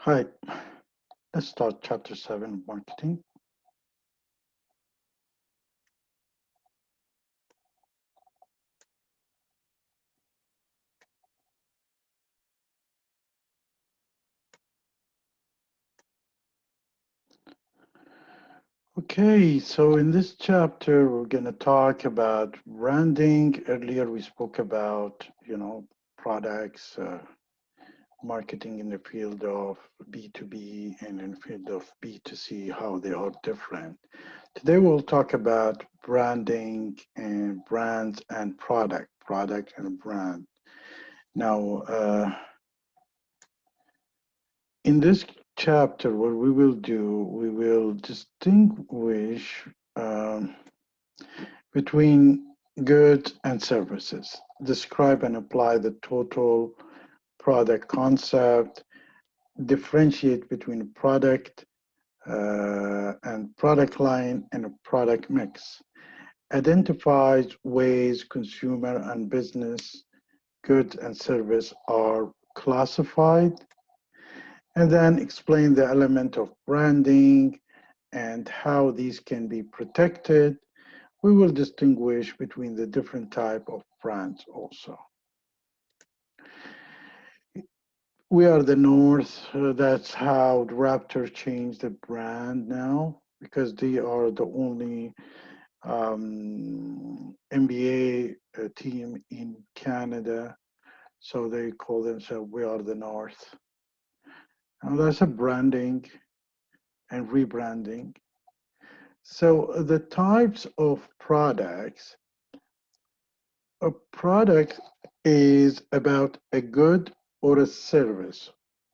Hi, let's start chapter 7 marketing. Okay, so in this chapter, we're going to talk about branding. Earlier, we spoke about, products, marketing in the field of B2B and in the field of B2C, how they are different. Today, we'll talk about branding and brands and product and brand. Now, in this chapter, what we will do, we will distinguish um, between goods and services, describe and apply the total product concept, differentiate between product and product line and a product mix, identifies ways consumer and business goods and service are classified, and then explain the element of branding and how these can be protected. We will distinguish between the different type of brands also. We are the North. That's how the Raptors changed the brand now because they are the only NBA team in Canada. So they call themselves We Are the North. Now that's a branding and rebranding. So the types of products, a product is about a good or a service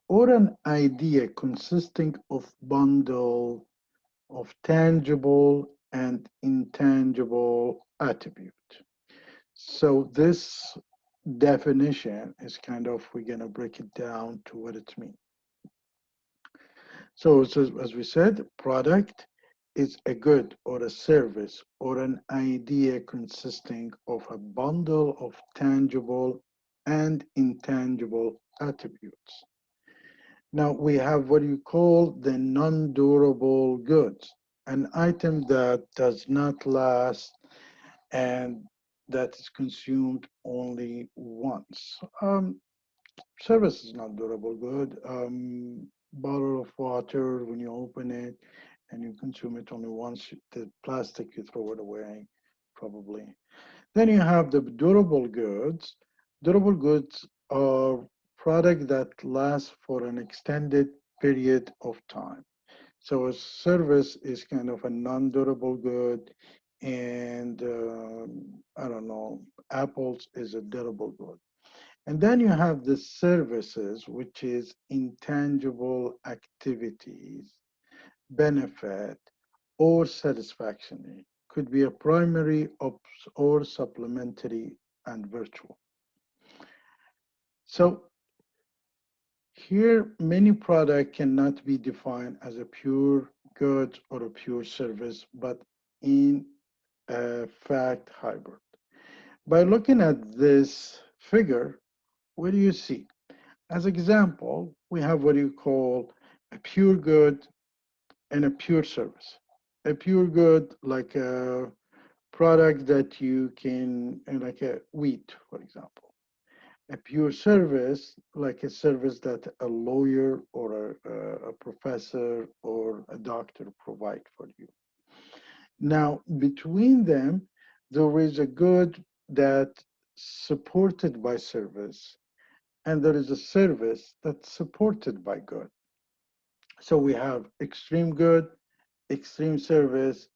or an idea consisting of bundle of tangible and intangible attributes. So this definition is kind of, we're going to break it down to what it means. So, as we said, product is a good or a service or an idea consisting of a bundle of tangible and intangible attributes. Now we have what you call the non-durable goods, an item that does not last and that is consumed only once. Service is not durable good. Bottle of water, when you open it and you consume it only once, the plastic, you throw it away, probably. Then you have the durable goods. Durable goods are product that lasts for an extended period of time. So a service is kind of a non-durable good, and I don't know, apples is a durable good. And then you have the services, which is intangible activities, benefit, or satisfaction. It could be a primary or supplementary and virtual. So here, many product cannot be defined as a pure good or a pure service, but in a fact hybrid. By looking at this figure, what do you see? As example, we have what you call a pure good and a pure service. A pure good, like a product that you can, like a wheat, for example. A pure service, like a service that a lawyer or a professor or a doctor provide for you. Now, between them, there is a good that supported by service, and there is a service that's supported by good. So we have extreme good, extreme service,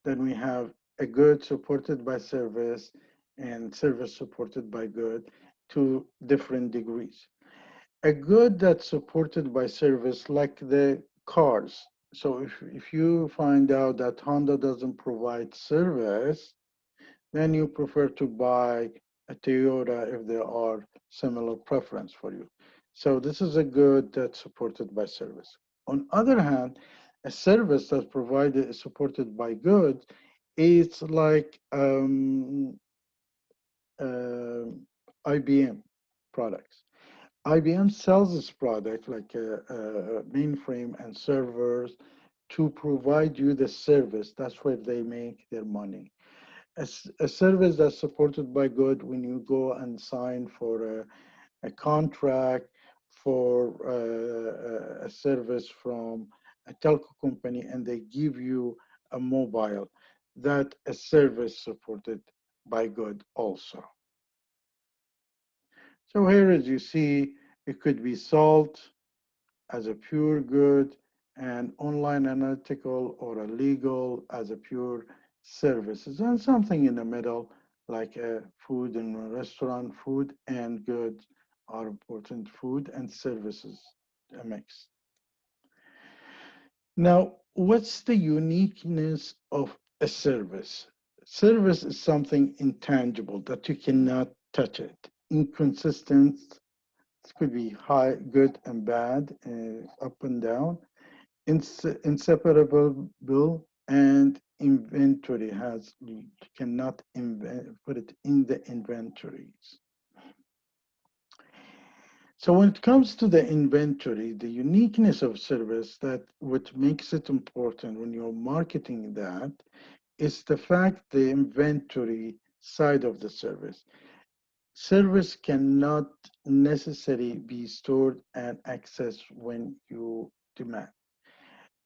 then we have a good supported by service and service supported by good to different degrees. A good that's supported by service, like the cars. So if you find out that Honda doesn't provide service, then you prefer to buy a Toyota if there are similar preference for you. So this is a good that's supported by service. On other hand, a service that's provided is supported by goods, it's like uh, IBM products. IBM sells its product like a mainframe and servers to provide you the service. That's where they make their money. A service that's supported by good when you go and sign for a contract for a service from a telco company and they give you a mobile, that a service supported by good also. So here, as you see, it could be sold as a pure good and online analytical or a legal as a pure services, and something in the middle like a food and a restaurant. Food and goods are important. Food and services, a mix. Now, what's the uniqueness of a service? Service is something intangible that you cannot touch it. Inconsistent, it could be high, good and bad, up and down. Inseparable, and inventory has, you cannot put it in the inventories. So when it comes to the inventory, the uniqueness of service, that what makes it important when you're marketing that is the fact the inventory side of the service. Service cannot necessarily be stored and accessed when you demand.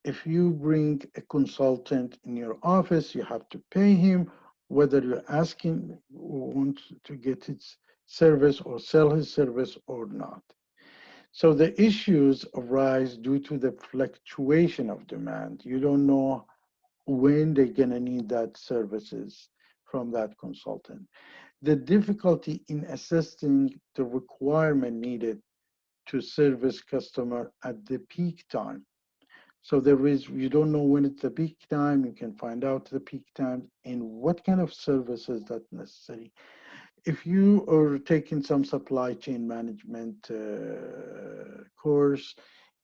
If you bring a consultant in your office, you have to pay him, whether you're asking want to get his service or sell his service or not. So the issues arise due to the fluctuation of demand. You don't know when they're going to need that services from that consultant. The difficulty in assessing the requirement needed to service customer at the peak time. So there is, you don't know when it's the peak time, you can find out the peak time and what kind of services that necessary. If you are taking some supply chain management course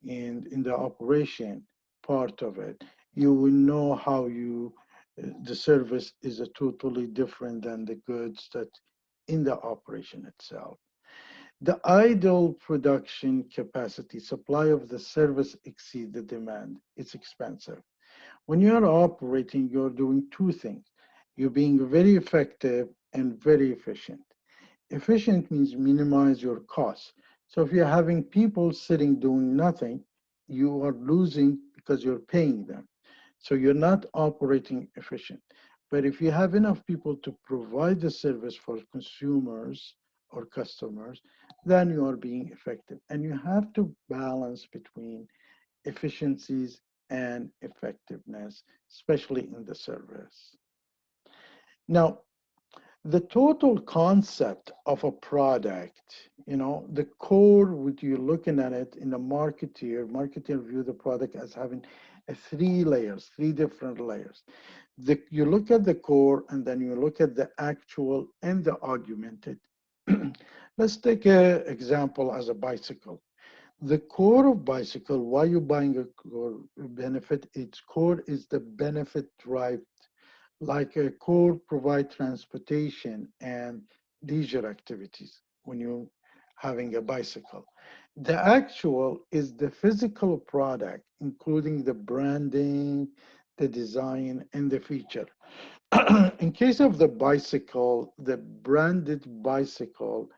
and in the operation part of it, you will know how the service is a totally different than the goods that in the operation itself. The idle production capacity, supply of the service exceed the demand. It's expensive. When you're operating, you're doing two things. You're being very effective and very efficient. Efficient means minimize your costs. So if you're having people sitting doing nothing, you are losing because you're paying them. So you're not operating efficient. But if you have enough people to provide the service for consumers or customers, then you are being effective. And you have to balance between efficiencies and effectiveness, especially in the service. Now, the total concept of a product, the core, when you're looking at it in a marketer view the product as having three layers, three different layers. You look at the core and then you look at the actual and the augmented. Let's take an example as a bicycle. The core of bicycle, why you buying a core benefit, its core is the benefit drive, like a core provide transportation and leisure activities when you're having a bicycle. The actual is the physical product, including the branding, the design, and the feature. In case of the bicycle, the branded bicycle,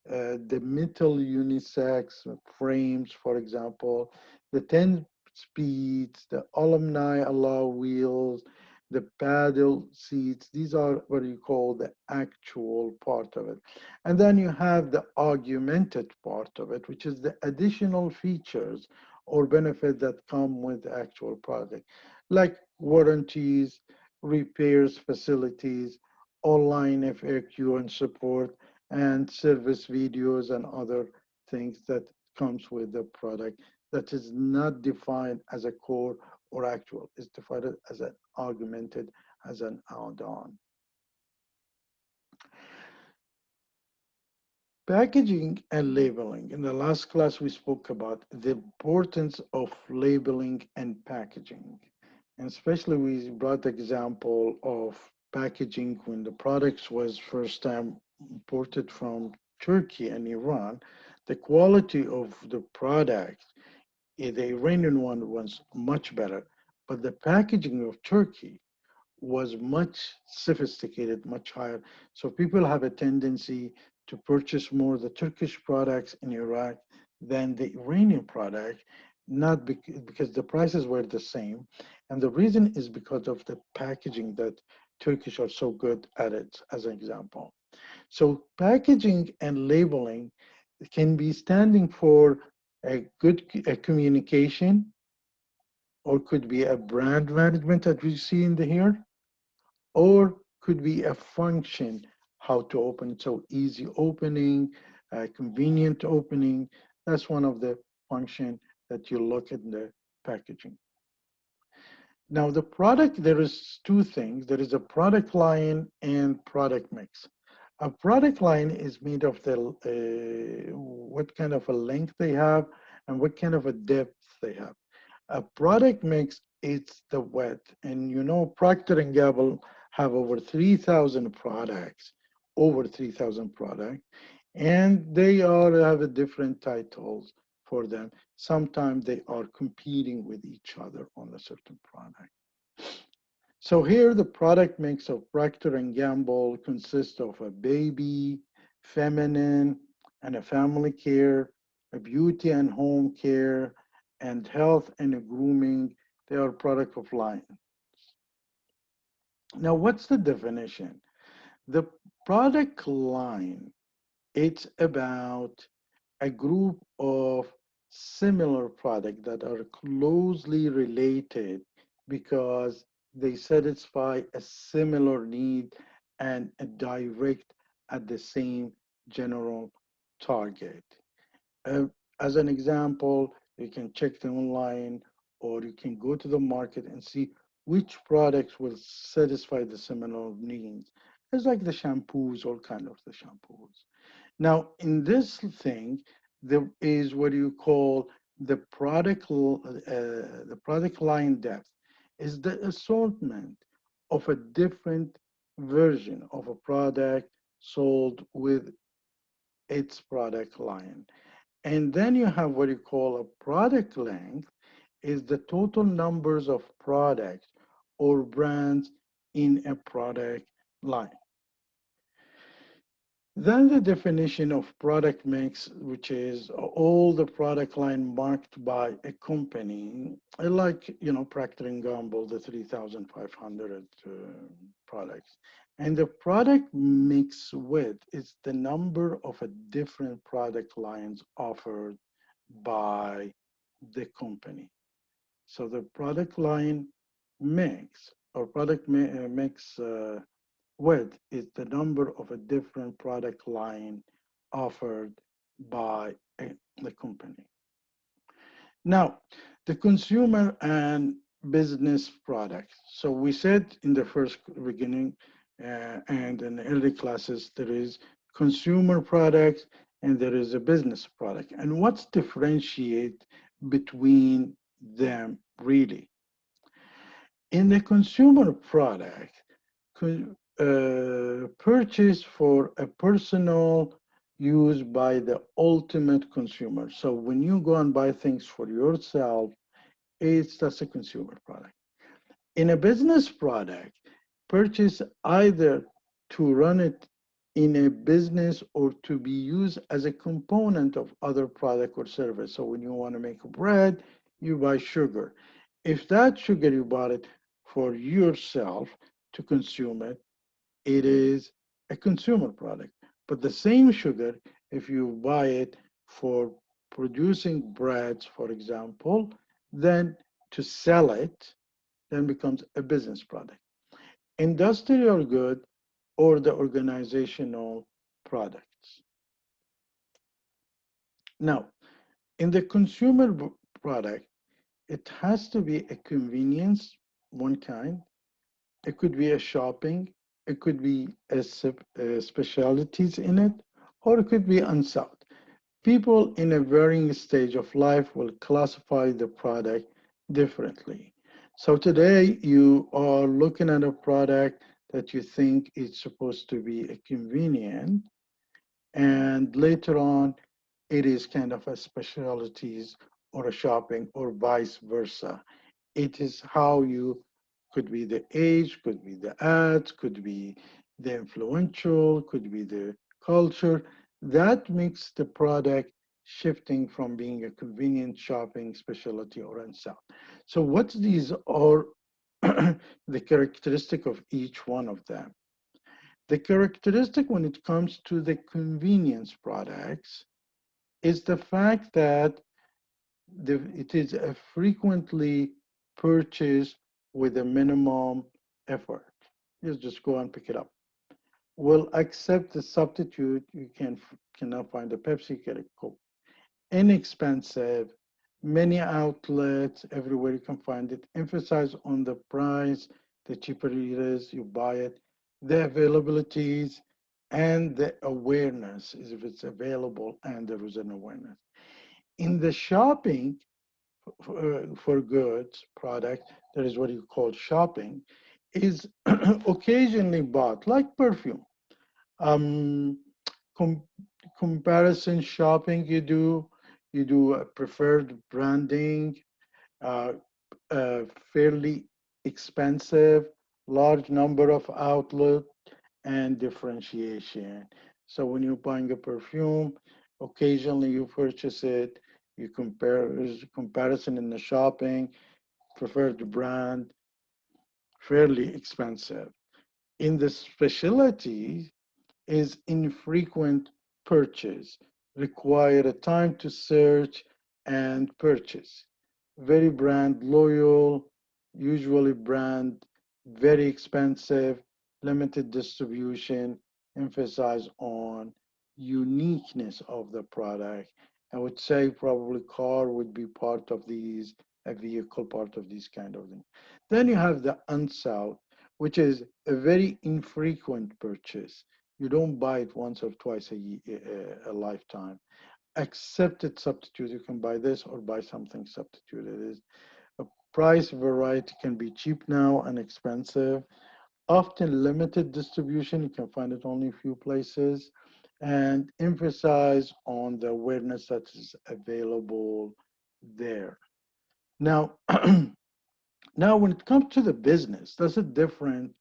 the metal unisex frames, for example, the 10 speeds, the alumni alloy wheels, the paddle seats, these are what you call the actual part of it. And then you have the augmented part of it, which is the additional features or benefit that come with the actual product, like warranties, repairs facilities, online FAQ and support, and service videos and other things that comes with the product that is not defined as a core or actual. It's defined as an augmented, as an add-on. Packaging and labeling. In the last class, we spoke about the importance of labeling and packaging. And especially we brought the example of packaging when the products was first time imported from Turkey and Iran. the quality of the product, the Iranian one was much better, but the packaging of Turkey was much sophisticated, much higher. So people have a tendency to purchase more the Turkish products in Iraq than the Iranian product, not because the prices were the same. And the reason is because of the packaging that Turkish are so good at it, as an example. So packaging and labeling can be standing for a good communication, or could be a brand management that we see in the here, or could be a function, how to open it. So easy opening, convenient opening. That's one of the function that you look at in the packaging. Now the product, there is two things. There is a product line and product mix. A product line is made of the what kind of a length they have and what kind of a depth they have. A product mix, it's the width. And you know, Procter and Gamble have over 3,000 products, over 3,000 products, and they all have a different titles for them. Sometimes they are competing with each other on a certain product. So here the product mix of Procter and Gamble consists of a baby, feminine, and a family care, a beauty and home care, and health and a grooming. They are product of line. Now, what's the definition? The product line, it's about a group of similar products that are closely related because they satisfy a similar need and a direct at the same general target. Uh, as an example, you can check them online, or you can go to the market and see which products will satisfy the similar needs. It's like the shampoos, all kind of the shampoos. Now, in this thing, there is what you call the product line depth, is the assortment of a different version of a product sold with its product line. And then you have what you call a product length, is the total numbers of products or brands in a product line. Then the definition of product mix, which is all the product line marked by a company, like, you know, Procter and Gamble, the 3,500 products. And the product mix width is the number of a different product lines offered by the company. So the product line mix or mix width is the number of a different product line offered by the company. Now, the consumer and business products. So we said in the first beginning and in the early classes, there is consumer products and there is a business product. And what's differentiate between them really? In the consumer product, purchase for a personal use by the ultimate consumer. So when you go and buy things for yourself, that's a consumer product. In a business product, purchase either to run it in a business or to be used as a component of other product or service. So when you want to make bread, you buy sugar. If that sugar you bought it for yourself to consume it, it is a consumer product. But the same sugar, if you buy it for producing breads, for example, then to sell it, then becomes a business product. Industrial good or the organizational products. Now, in the consumer product, it has to be a convenience, one kind. It could be a shopping. It could be a specialties in it, or it could be unsold. People in a varying stage of life will classify the product differently. So today you are looking at a product that you think is supposed to be a convenient, and later on it is kind of a specialties or a shopping or vice versa. It is how you could be the age, could be the ads, could be the influential, could be the culture. That makes the product shifting from being a convenient shopping specialty or and sell. So what these are the characteristic of each one of them. The characteristic when it comes to the convenience products is the fact that it is a frequently purchased with a minimum effort. You just go and pick it up. Will accept the substitute. You cannot find a Pepsi, get a Coke. Inexpensive, many outlets, everywhere you can find it. Emphasize on the price. The cheaper it is, you buy it. The availabilities and the awareness is if it's available and there is an awareness. In the shopping, for goods, product, that is what you call shopping, is occasionally bought, like perfume. Um, com- Comparison shopping you do a preferred branding, uh, fairly expensive, large number of outlet, and differentiation. So when you're buying a perfume, occasionally you purchase it, you compare comparison in the shopping, preferred brand, fairly expensive. In the specialty, is infrequent purchase, require a time to search and purchase. Very brand loyal, usually brand very expensive, limited distribution, emphasize on uniqueness of the product. I would say probably car would be part of these, a vehicle part of these kind of things. Then you have the unsold, which is a very infrequent purchase. You don't buy it once or twice a lifetime. Accepted substitute, you can buy this or buy something substituted. Is a price variety can be cheap now and expensive. Often limited distribution, you can find it only a few places. And emphasize on the awareness that is available there. Now, now, when it comes to the business, there's a different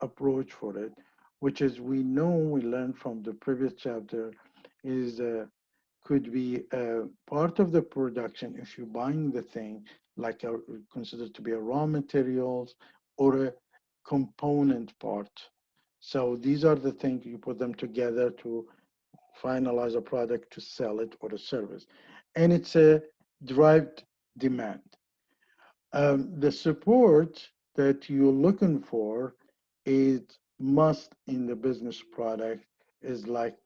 approach for it, which is we know we learned from the previous chapter is could be part of the production if you're buying the thing like considered to be a raw materials or a component part. So these are the things you put them together to finalize a product to sell it or a service, and it's a derived demand. The support that you're looking for is must in the business product is like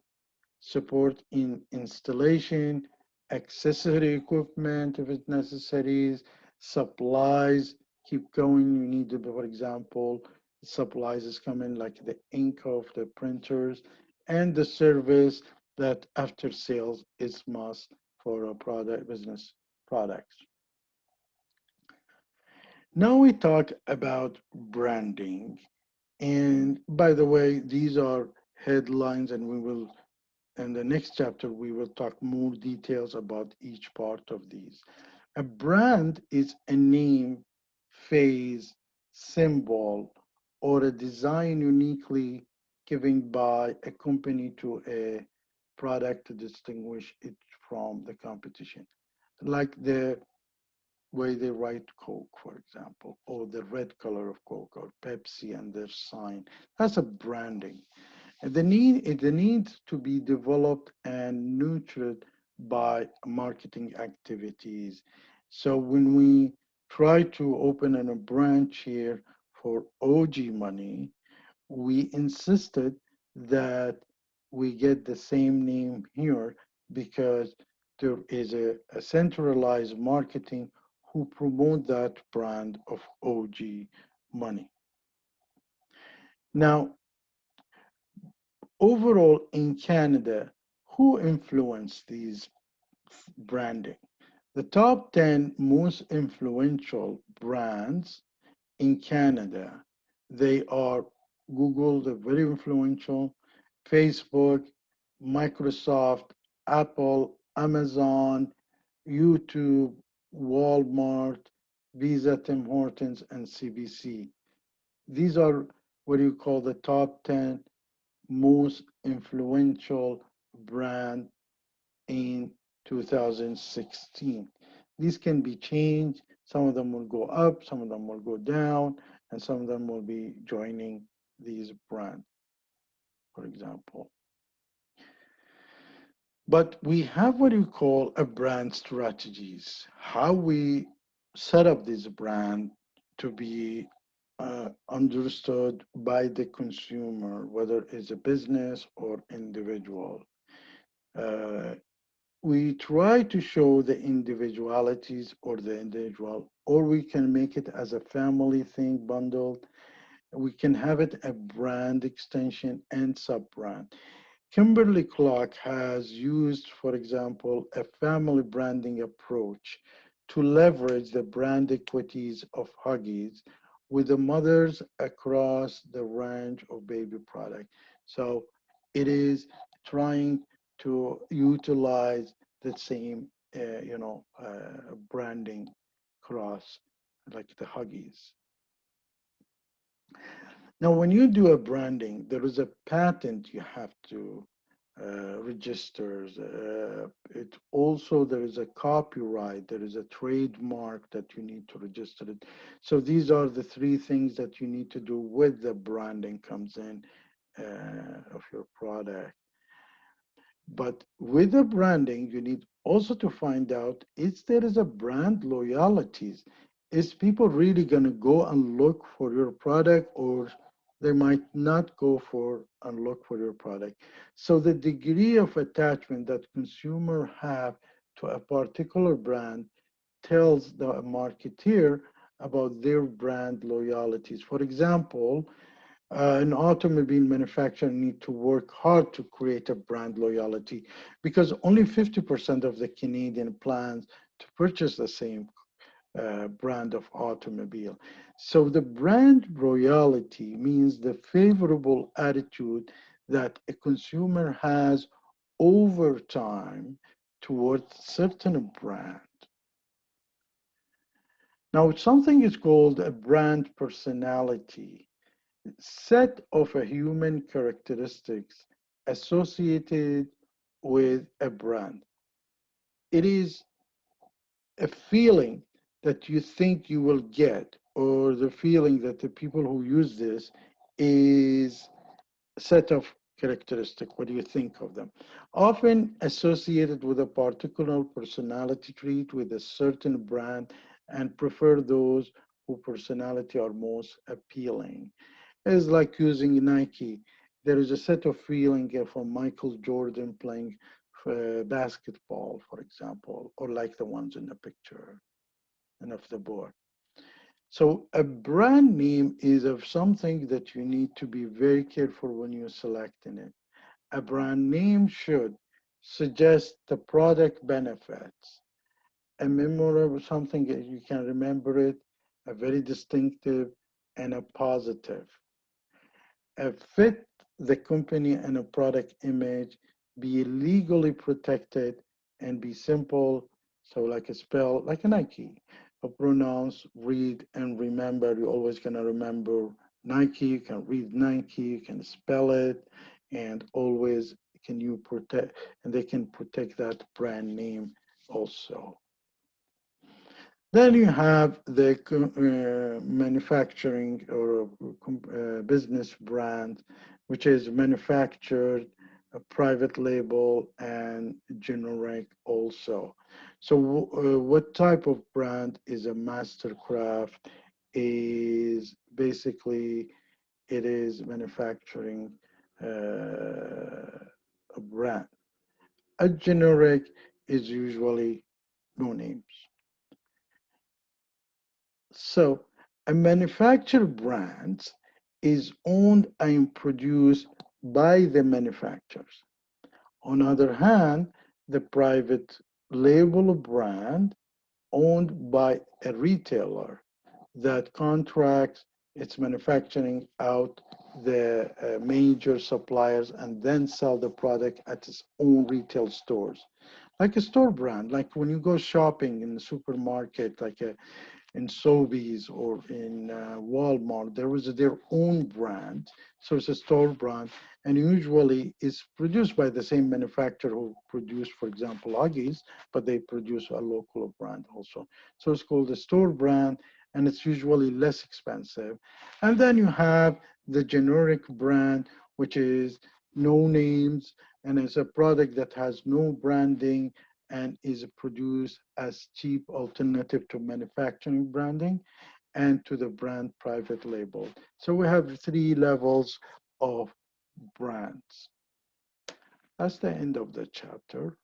support in installation, accessory equipment if it's necessaries, supplies, keep going. You need to, for example, supplies is coming like the ink of the printers and the service that after sales is must for a product business products. Now we talk about branding. And by the way, these are headlines, and we will, in the next chapter, we will talk more details about each part of these. A brand is a name, phase, symbol, or a design uniquely given by a company to a product to distinguish it from the competition. Like the way they write Coke, for example, or the red color of Coke or Pepsi and their sign. That's a branding. And the need to be developed and nurtured by marketing activities. So when we try to open a branch here for OG money, we insisted that we get the same name here because there is a centralized marketing who promote that brand of OG money. Now, overall in Canada, who influenced these branding? The top 10 most influential brands in Canada, they are Google, the very influential, Facebook, Microsoft, Apple, Amazon, YouTube, Walmart, Visa, Tim Hortons, and CBC. These are what you call the top 10 most influential brand in 2016. These can be changed. Some of them will go up, some of them will go down, and some of them will be joining these brands, for example. But we have what you call a brand strategies, how we set up this brand to be understood by the consumer, whether it's a business or individual. Uh, we try to show the individualities or the individual, or we can make it as a family thing bundled. We can have it a brand extension and sub brand. Kimberly Clark has used, for example, a family branding approach to leverage the brand equities of Huggies with the mothers across the range of baby product. So it is trying to utilize the same, branding across like the Huggies. Now, when you do a branding, there is a patent you have to register. It also there is a copyright, there is a trademark that you need to register it. So these are the three things that you need to do with the branding comes in of your product. But with the branding, you need also to find out is there is a brand loyalties. Is people really going to go and look for your product, or they might not go for and look for your product? So the degree of attachment that consumer have to a particular brand tells the marketeer about their brand loyalties. For example, an automobile manufacturer need to work hard to create a brand loyalty because only 50% of the Canadian plans to purchase the same brand of automobile. So the brand loyalty means the favorable attitude that a consumer has over time towards certain brand. Now, something is called a brand personality set of a human characteristics associated with a brand. It is a feeling that you think you will get, or the feeling that the people who use this is a set of characteristics. What do you think of them? Often associated with a particular personality trait with a certain brand and prefer those whose personality are most appealing. It's like using Nike. There is a set of feeling from Michael Jordan playing basketball, for example, or like the ones in the picture and of the board. So a brand name is of something that you need to be very careful when you're selecting it. A brand name should suggest the product benefits, a memorable something that you can remember it, a very distinctive and a positive. Fit the company and a product image, be legally protected, and be simple. So, like a spell, like a Nike, a pronounce, read, and remember. You're always gonna remember Nike. You can read Nike. You can spell it, and always can you protect, and they can protect that brand name also. Then you have the manufacturing or business brand, which is manufactured, a private label, and generic also. So, what type of brand is a mastercraft? Is basically it is manufacturing a brand. A generic is usually no names. So a manufactured brand is owned and produced by the manufacturers. On the other hand, the private label brand owned by a retailer that contracts its manufacturing out the major suppliers and then sell the product at its own retail stores. like a store brand, like when you go shopping in the supermarket, like in Sobeys or in Walmart, there was their own brand. So it's a store brand, and usually it's produced by the same manufacturer who produced, for example, Huggies, but they produce a local brand also. So it's called a store brand, and it's usually less expensive. And then you have the generic brand, which is no names, and it's a product that has no branding and is produced as cheap alternative to manufacturing branding and to the brand private label. So we have three levels of brands. That's the end of the chapter.